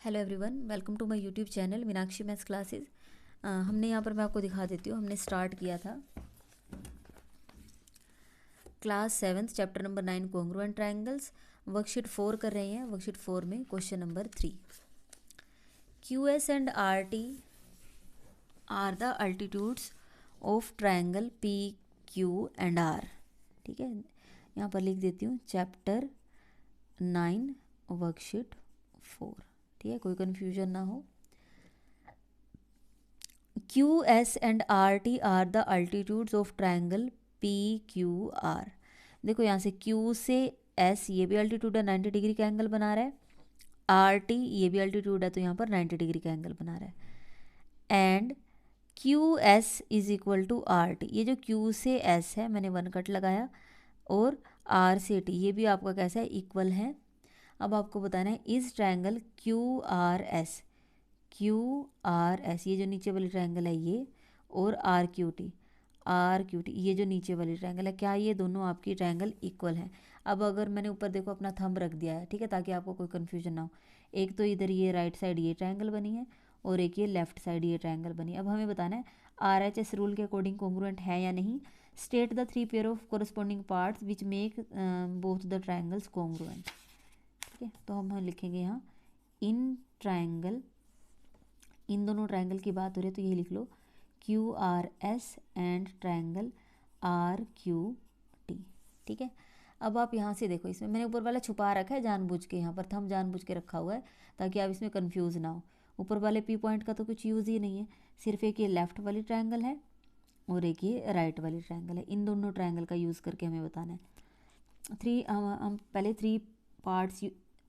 Hello everyone, welcome to my YouTube channel Meenakshi maths classes. हमने यहाँ पर मैं आपको दिखा देती हूँ, हमने स्टार्ट किया था class 7 chapter number 9 congruent triangles. Worksheet 4 कर रहे हैं। वर्कशीट 4 में question number 3, Q S and R T are the altitudes of triangle P Q and R. ठीक है, यहाँ पर लिख देती हूँ चैप्टर 9 वर्कशीट 4। ठीक है, कोई कन्फ्यूजन ना हो। Q S and R T are the altitudes of triangle P Q R. देखो यहाँ से क्यू से एस ये भी अल्टीट्यूड है, 90 डिग्री का एंगल बना रहा है। आर टी ये भी अल्टीट्यूड है, तो यहाँ पर 90 डिग्री का एंगल बना रहा है। And Q S is equal to R T, ये जो क्यू से एस है मैंने 1 कट लगाया, और आर से टी ये भी आपका कैसा है, इक्वल है। अब आपको बताना है इस triangle Q R S, Q R S ये जो नीचे वाली ट्रायंगल है ये, और आर क्यू टी ये जो नीचे वाली ट्रायंगल है, क्या ये दोनों आपकी ट्रायंगल इक्वल हैं। अब अगर मैंने ऊपर देखो अपना थंब रख दिया है, ठीक है, ताकि आपको कोई कन्फ्यूजन ना हो। एक तो इधर ये राइट साइड ये ट्रायंगल बनी है, और एक ये लेफ्ट साइड ये ट्रायंगल बनी है। अब हमें बताना है आर एच एस रूल के अकॉर्डिंग कॉन्ग्रुएंट है या नहीं। State the 3 pair of corresponding parts which make both the triangles congruent. ठीक है, तो हम लिखेंगे यहाँ इन ट्रायंगल, इन दोनों ट्रायंगल की बात हो रही है तो ये लिख लो Q R S and triangle R Q T. ठीक है, अब आप यहाँ से देखो, इसमें मैंने ऊपर वाला छुपा रखा है जानबूझ के, यहाँ पर थंब जानबूझ के रखा हुआ है ताकि आप इसमें कंफ्यूज ना हो। ऊपर वाले पी पॉइंट का तो कुछ यूज़ ही नहीं है, सिर्फ एक ये लेफ्ट वाली ट्रायंगल है और एक ये राइट वाली ट्रायंगल है। इन दोनों ट्रायंगल का यूज़ करके हमें बताना है। हम पहले 3 पार्ट्स,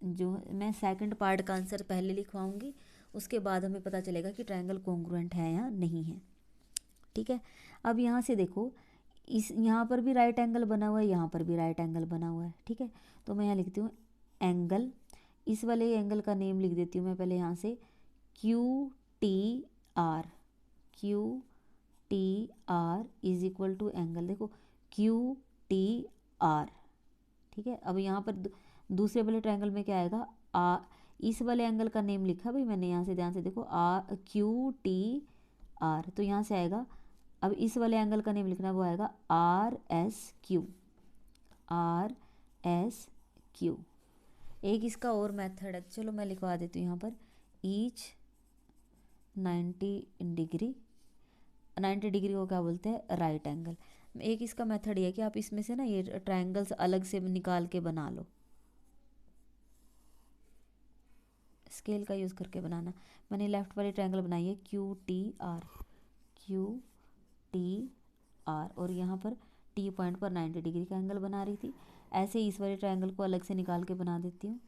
जो मैं सेकंड पार्ट का आंसर पहले लिखवाऊंगी, उसके बाद हमें पता चलेगा कि ट्रायंगल कॉन्ग्रुएंट है या नहीं है। ठीक है, अब यहाँ से देखो, इस यहाँ पर भी राइट एंगल बना हुआ है, यहाँ पर भी राइट एंगल बना हुआ है। ठीक है, तो मैं यहाँ लिखती हूँ एंगल, इस वाले एंगल का नेम लिख देती हूँ मैं पहले यहाँ से Q T R. Q T R is equal to angle, देखो क्यू टी आर। ठीक है, अब यहाँ पर दूसरे वाले ट्रायंगल में क्या आएगा, इस वाले एंगल का नेम लिखा भाई मैंने, यहाँ से ध्यान से देखो क्यू टी आर, तो यहाँ से आएगा। अब इस वाले एंगल का नेम लिखना, वो आएगा R S Q, R S Q. एक इसका और मेथड है, चलो मैं लिखवा देती हूँ यहाँ पर ईच 90 डिग्री, 90 डिग्री को क्या बोलते हैं, राइट एंगल। एक इसका मेथड ये है कि आप इसमें से ना ये ट्रायंगल्स अलग से निकाल के बना लो, स्केल का यूज़ करके बनाना। मैंने लेफ्ट वाली ट्रायंगल बनाई है Q T R, Q T are, और यहाँ पर टी पॉइंट पर 90 डिग्री का एंगल बना रही थी। ऐसे ही इस वाले ट्रायंगल को अलग से निकाल के बना देती हूँ।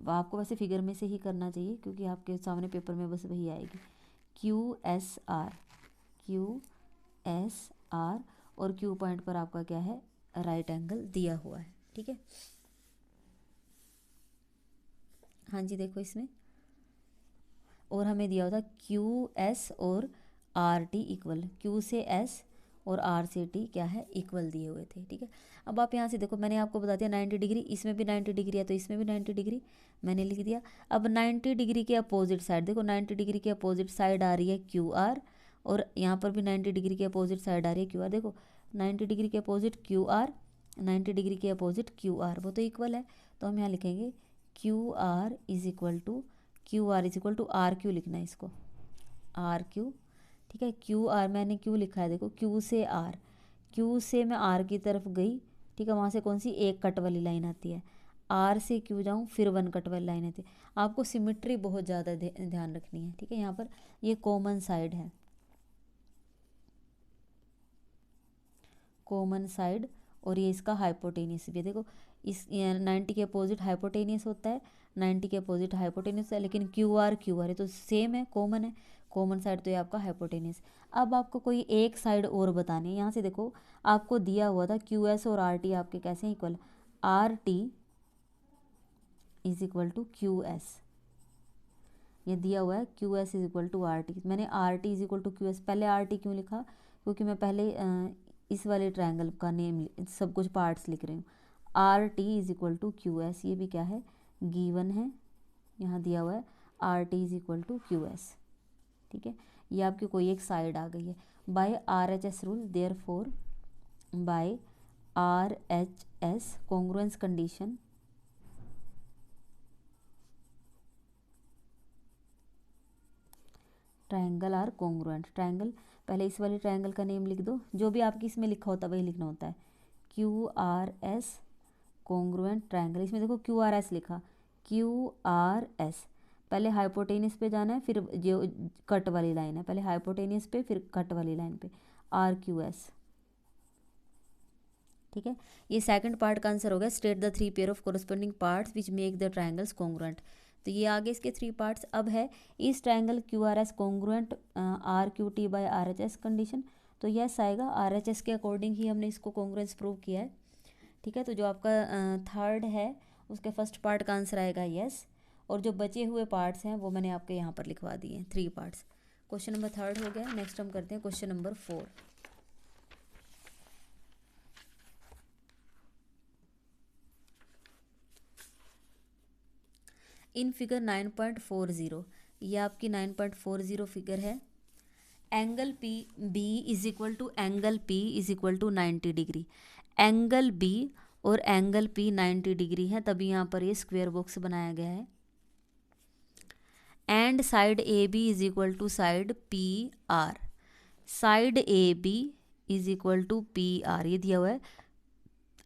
आपको वैसे फिगर में से ही करना चाहिए क्योंकि आपके सामने पेपर में बस वही आएगी, Q S R, Q S R, और क्यू पॉइंट पर आपका क्या है, राइट एंगल दिया हुआ है। ठीक है, हाँ जी, देखो इसमें और हमें दिया हुआ था क्यू एस और आर टी इक्वल, क्यू से एस और आर से टी क्या है, इक्वल दिए हुए थे। ठीक है, अब आप यहाँ से देखो, मैंने आपको बता दिया 90 डिग्री, इसमें भी 90 डिग्री है तो इसमें भी 90 डिग्री मैंने लिख दिया। अब 90 डिग्री के अपोजिट साइड देखो, 90 डिग्री के अपोजिट साइड आ रही है क्यू आर, और यहाँ पर भी 90 डिग्री के अपोजिट साइड आ रही है क्यू आर। देखो 90 डिग्री के अपोजिट क्यू आर, 90 डिग्री के अपोजिट क्यू आर, वो तो इक्वल है। तो हम यहाँ लिखेंगे Q R is equal to R Q लिखना है इसको, आर क्यू। ठीक है, क्यू आर मैंने क्यू लिखा है, देखो क्यू से आर, क्यू से मैं आर की तरफ गई। ठीक है, वहाँ से कौन सी एक कट वाली लाइन आती है, आर से क्यू जाऊँ फिर 1 कट वाली लाइन आती है। आपको सिमिट्री बहुत ज़्यादा ध्यान रखनी है। ठीक है, यहाँ पर ये कॉमन साइड है, कॉमन साइड, और ये इसका हाइपोटेनियस भी है। देखो इस 90 के अपोजिट हाइपोटेनियस होता है, 90 के अपोजिट हाइपोटेनियस है, लेकिन क्यू आर है तो सेम है, कॉमन है, कॉमन साइड तो ये आपका हाइपोटेनियस। अब आपको कोई एक साइड और बतानी है, यहाँ से देखो आपको दिया हुआ था क्यू एस और आर टी आपके कैसे equal, R T is equal to Q S, ये दिया हुआ है Q S is equal to R T. मैंने R T is equal to Q S, पहले आर टी क्यों लिखा, क्योंकि मैं पहले इस वाले ट्रायंगल का नेम सब कुछ पार्ट्स लिख रही हूँ। R T is equal to Q S, ये भी क्या है, गिवन है, यहाँ दिया हुआ है R T is equal to Q S. ठीक है, ये आपकी कोई एक साइड आ गई है। By R H S rule therefore by R H S congruence condition triangle are congruent. Triangle, पहले इस वाले ट्रायंगल का नेम लिख दो, जो भी आपकी इसमें लिखा होता है वही लिखना होता है। Q R S congruent triangle, इसमें देखो क्यू आर एस लिखा, क्यू आर एस, पहले हाइपोटेनियस पे जाना है, फिर जो कट वाली लाइन है, पहले हाइपोटेनियस पे फिर कट वाली लाइन पे, आर क्यू एस। ठीक है, ये सेकंड पार्ट का आंसर हो गया। State the three pair of corresponding parts which make the triangles congruent. तो ये आगे इसके थ्री पार्ट्स। अब है इस triangle Q R S congruent R Q T by R H S condition. तो यस आएगा, आर एच एस के अकॉर्डिंग ही हमने इसको कॉन्ग्रुएंस प्रूव किया है। ठीक है, तो जो आपका थर्ड है उसके फर्स्ट पार्ट का आंसर आएगा यस, और जो बचे हुए पार्ट्स हैं वो मैंने आपके यहाँ पर लिखवा दिए हैं, three parts. Question number third हो गया। नेक्स्ट हम करते हैं क्वेश्चन नंबर 4। इन फिगर 9.40, ये आपकी 9.40 फिगर है। Angle P B is equal to angle P is equal to 90 degree. Angle B और एंगल पी 90 डिग्री है, तभी यहाँ पर ये स्क्वायर बॉक्स बनाया गया है। And side A B is equal to side P R. Side A B is equal to P R, ये दिया हुआ है।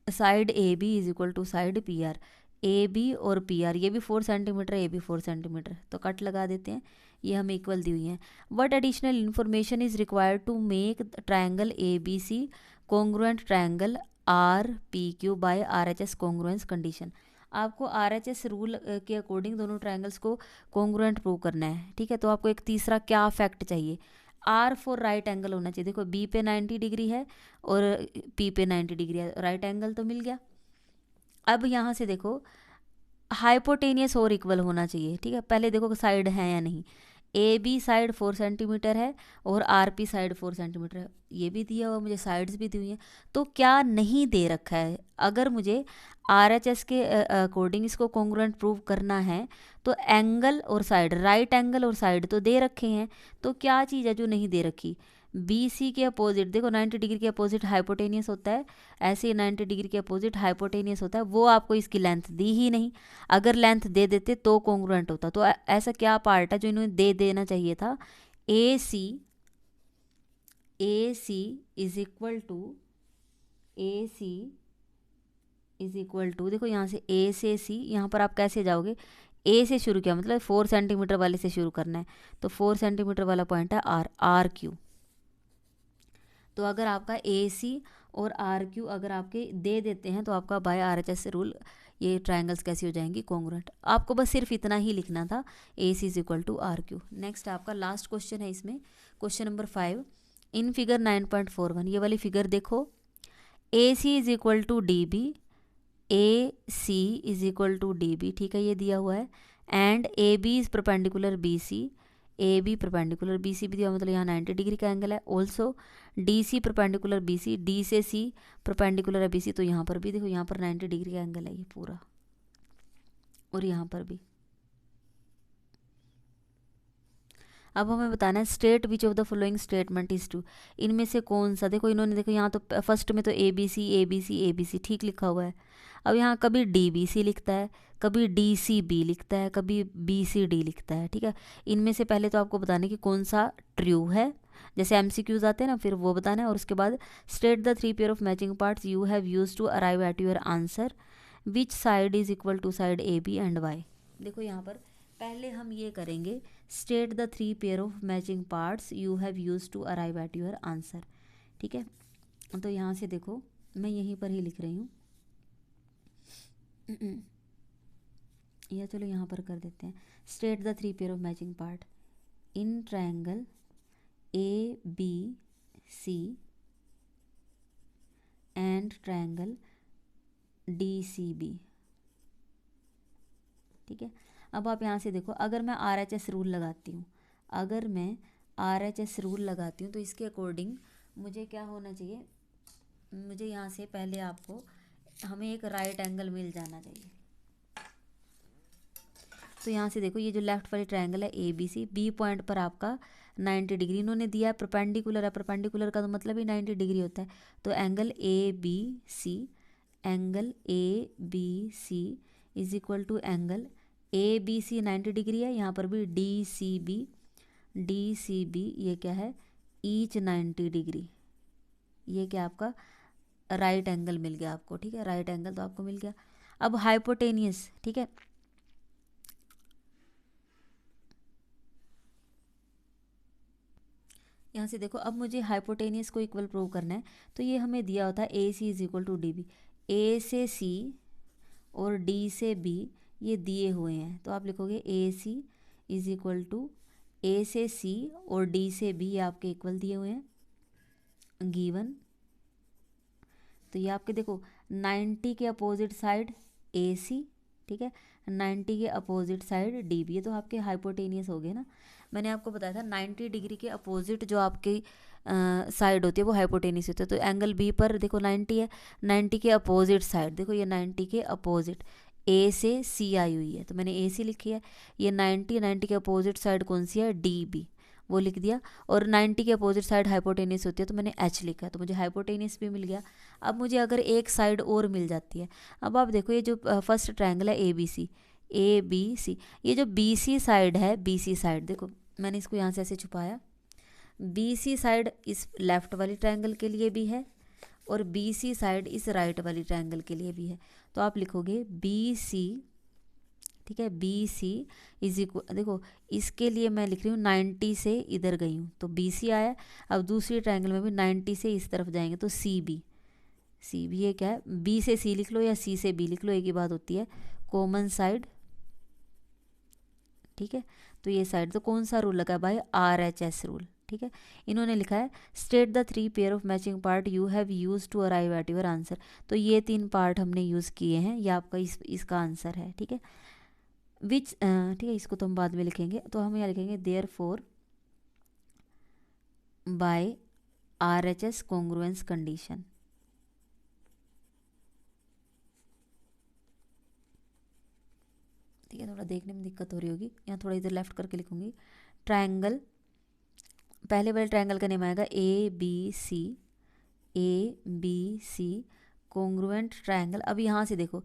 Side A B is equal to side P R. A B और P R, ये भी 4 centimetre, ए भी 4 centimetre, तो cut लगा देते हैं, ये हमें इक्वल दी हुई हैं। What additional information is required to make triangle A B C congruent triangle R P Q by R H S congruence condition. आपको आर एच एस रूल के अकॉर्डिंग दोनों ट्रायंगल्स को कॉन्ग्रुएंट प्रूव करना है। ठीक है, तो आपको एक तीसरा क्या फैक्ट चाहिए, आर फॉर राइट एंगल होना चाहिए। देखो बी पे 90 डिग्री है और पी पे 90 डिग्री है, राइट एंगल तो मिल गया। अब यहाँ से देखो हाइपोटेनियस और इक्वल होना चाहिए। ठीक है, पहले देखो साइड है या नहीं। ए बी साइड 4 सेंटीमीटर है और आर पी साइड 4 सेंटीमीटर है, ये भी दिया हुआ, मुझे साइड्स भी दी हुई हैं। तो क्या नहीं दे रखा है, अगर मुझे आर एच एस के अकॉर्डिंग इसको कॉन्ग्रुएंट प्रूव करना है तो एंगल और साइड, राइट एंगल और साइड तो दे रखे हैं, तो क्या चीज़ है जो नहीं दे रखी। बी सी के अपोजिट, देखो 90 डिग्री के अपोजिट हाइपोटेनियस होता है, ऐसे ही 90 डिग्री के अपोजिट हाइपोटेनियस होता है, वो आपको इसकी लेंथ दी ही नहीं। अगर लेंथ दे देते तो कॉन्ग्रुएंट होता। तो ऐसा क्या पार्ट है जो इन्होंने दे देना चाहिए था। A C is equal to A C is equal to, देखो यहाँ से ए से सी, यहाँ पर आप कैसे जाओगे, ए से शुरू किया मतलब 4 सेंटीमीटर वाले से शुरू करना है, तो 4 सेंटीमीटर वाला पॉइंट है आर, आर क्यू। तो अगर आपका ए सी और आर क्यू अगर आपके दे देते हैं तो आपका by R H S rule ये ट्रायंगल्स कैसी हो जाएंगी, कॉन्ग्रुएंट। आपको बस सिर्फ इतना ही लिखना था, A C is equal to R Q. Next आपका लास्ट क्वेश्चन है इसमें, क्वेश्चन नंबर 5। इन फिगर 9.41, ये वाली फिगर देखो, A C is equal to D B, A C is equal to D B, ठीक है, ये दिया हुआ है। And A B is perpendicular B C, A B perpendicular B C भी दिया, मतलब यहाँ 90 डिग्री का एंगल है। Also D C perpendicular B C, D से सी परपेंडिकुलर है बी सी, तो यहाँ पर भी देखो यहाँ पर 90 डिग्री का एंगल है ये पूरा, और यहाँ पर भी। अब हमें बताना है state which of the following statement is true, इनमें से कौन सा। देखो इन्होंने, देखो यहाँ तो फर्स्ट में तो A B C A B C A B C ठीक लिखा हुआ है। अब यहाँ कभी डी बी सी लिखता है, कभी डी सी बी लिखता है, कभी बी सी डी लिखता है। ठीक है, इनमें से पहले तो आपको बताना है कि कौन सा ट्रू है, जैसे MCQs आते हैं ना, फिर वो बताना है। और उसके बाद state the three pair of matching parts you have use to arrive at your answer, which side is equal to side A B and why. देखो यहाँ पर पहले हम ये करेंगे, state the three pair of matching parts you have use to arrive at your answer. ठीक है, तो यहाँ से देखो मैं यहीं पर ही लिख रही हूँ, या चलो यहाँ पर कर देते हैं, state the three pair of matching part in triangle A B C and triangle D C B. ठीक है, अब आप यहाँ से देखो, अगर मैं आर एच एस रूल लगाती हूँ, अगर मैं आर एच एस रूल लगाती हूँ तो इसके अकॉर्डिंग मुझे क्या होना चाहिए, मुझे यहाँ से पहले आपको, हमें एक राइट एंगल मिल जाना चाहिए। तो यहाँ से देखो ये जो लेफ्ट वाली ट्रायंगल है A B C, B point पर आपका 90 डिग्री इन्होंने दिया है, परपेंडिकुलर है, परपेंडिकुलर का तो मतलब ही 90 डिग्री होता है। तो angle A B C, angle A B C is equal to angle A B C 90 degree है, यहाँ पर भी डी सी बी ये क्या है, ईच 90 डिग्री। ये क्या आपका राइट एंगल मिल गया आपको, ठीक है, राइट एंगल तो आपको मिल गया। अब हाइपोटेनियस, ठीक है, यहाँ से देखो अब मुझे हाइपोटेनियस को इक्वल प्रूव करना है। तो ये हमें दिया होता है A C is equal to D B, A से सी और डी से बी ये दिए हुए हैं। तो आप लिखोगे ए सी इज इक्वल टू ए से सी और डी से बी आपके इक्वल दिए हुए हैं गिवन। तो ये आपके देखो 90 के अपोजिट साइड ए सी, ठीक है, 90 के अपोजिट साइड डी बी, ये तो आपके हाइपोटेनियस हो गए ना। मैंने आपको बताया था 90 डिग्री के अपोजिट जो आपकी साइड होती है वो हाइपोटेनियस होती है। तो एंगल बी पर देखो 90 है, 90 के अपोजिट साइड देखो ये 90 के अपोजिट ए से सी आई हुई है, तो मैंने ए सी लिखी है। ये 90 के अपोजिट साइड कौन सी है, डी बी, वो लिख दिया। और 90 के अपोजिट साइड हाइपोटेनियस होती है तो मैंने एच लिखा, तो मुझे हाइपोटेनियस भी मिल गया। अब मुझे अगर एक साइड और मिल जाती है, अब आप देखो ये जो फर्स्ट ट्रायंगल है ए बी सी, ये जो बी सी साइड है, बी सी साइड देखो मैंने इसको यहाँ से ऐसे छुपाया, बी सी साइड इस लेफ्ट वाली ट्रायंगल के लिए भी है और बी सी साइड इस राइट वाली ट्रायंगल के लिए भी है। तो आप लिखोगे बी सी, ठीक है, बी सी इज इक्वल, देखो इसके लिए मैं लिख रही हूँ 90 से इधर गई हूँ तो बी सी आया। अब दूसरी ट्रायंगल में भी 90 से इस तरफ जाएंगे तो सी बी ये क्या है, बी से सी लिख लो या सी से बी लिख लो, एक ही बात होती है, कॉमन साइड, ठीक है। तो ये साइड तो कौन सा रूल लगा है भाई, आर एच एस रूल, ठीक है। इन्होंने लिखा है state the 3 pair of matching part you have use to arrive at your answer. तो ये 3 पार्ट हमने यूज़ किए हैं, ये आपका इसका आंसर है, ठीक है। विच, ठीक है, इसको तो हम बाद में लिखेंगे। तो हम यहाँ लिखेंगे therefore by R H S congruence condition, ठीक है। थोड़ा देखने में दिक्कत हो रही होगी, यहाँ थोड़ा इधर लेफ्ट करके लिखूंगी। ट्रायंगल, पहले वाले ट्रायंगल का नेम आएगा A B C congruent triangle. अब यहाँ से देखो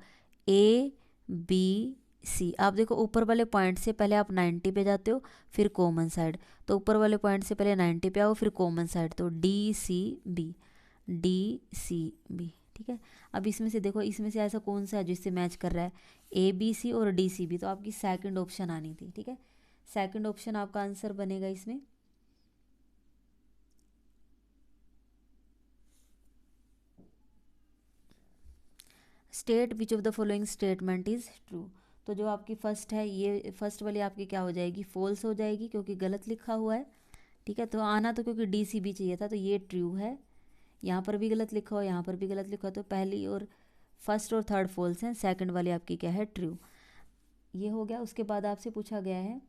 ए बी सी, आप देखो ऊपर वाले पॉइंट से पहले आप 90 पे जाते हो फिर कॉमन साइड, तो ऊपर वाले पॉइंट से पहले 90 पे आओ फिर कॉमन साइड, तो डी सी बी, ठीक है। अब इसमें से देखो, इसमें से ऐसा कौन सा है जिससे मैच कर रहा है, ए बी सी और डी सी बी, तो आपकी सेकंड ऑप्शन आनी थी, ठीक है। सेकंड ऑप्शन आपका आंसर बनेगा इसमें। State which of the following statement is true, तो जो आपकी फर्स्ट है ये फर्स्ट वाली आपकी क्या हो जाएगी, फॉल्स हो जाएगी क्योंकि गलत लिखा हुआ है, ठीक है। तो आना तो क्योंकि डी सी बी चाहिए था, तो ये ट्रू है। यहाँ पर भी गलत लिखा हो, यहाँ पर भी गलत लिखा हो, तो पहली और फर्स्ट और थर्ड फॉल्स हैं, सेकंड वाली आपकी क्या है, ट्रू। ये हो गया। उसके बाद आपसे पूछा गया है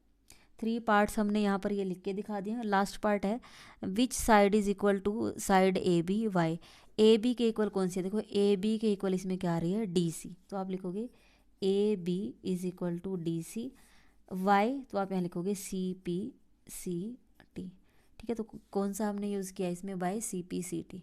3 पार्ट्स, हमने यहाँ पर ये लिख के दिखा दिया। लास्ट पार्ट है which side is equal to side A B why, A B के इक्वल कौन सी है, देखो ए बी के इक्वल इसमें क्या आ रही है, डी सी, तो आप लिखोगे A B is equal to D C, why तो आप यहाँ लिखोगे सी पी सी टी, ठीक है। तो कौन सा हमने यूज़ किया इसमें, by C P C T,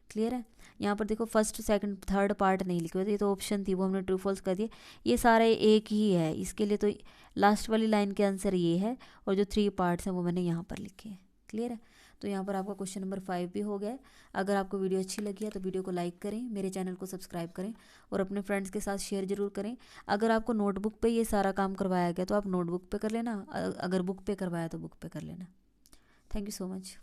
clear है। यहाँ पर देखो फर्स्ट सेकंड थर्ड पार्ट नहीं लिखे हुए थे, ये तो ऑप्शन थी वो हमने ट्रू फॉल्स कर दिया, ये सारे एक ही है, इसके लिए तो लास्ट वाली लाइन के आंसर ये है और जो 3 पार्ट्स हैं वो मैंने यहाँ पर लिखे हैं, क्लियर है। तो यहाँ पर आपका क्वेश्चन नंबर 5 भी हो गया। अगर आपको वीडियो अच्छी लगी है तो वीडियो को लाइक करें, मेरे चैनल को सब्सक्राइब करें और अपने फ्रेंड्स के साथ शेयर जरूर करें। अगर आपको नोटबुक पे ये सारा काम करवाया गया तो आप नोटबुक पे कर लेना, अगर बुक पे करवाया तो बुक पे कर लेना। Thank you so much.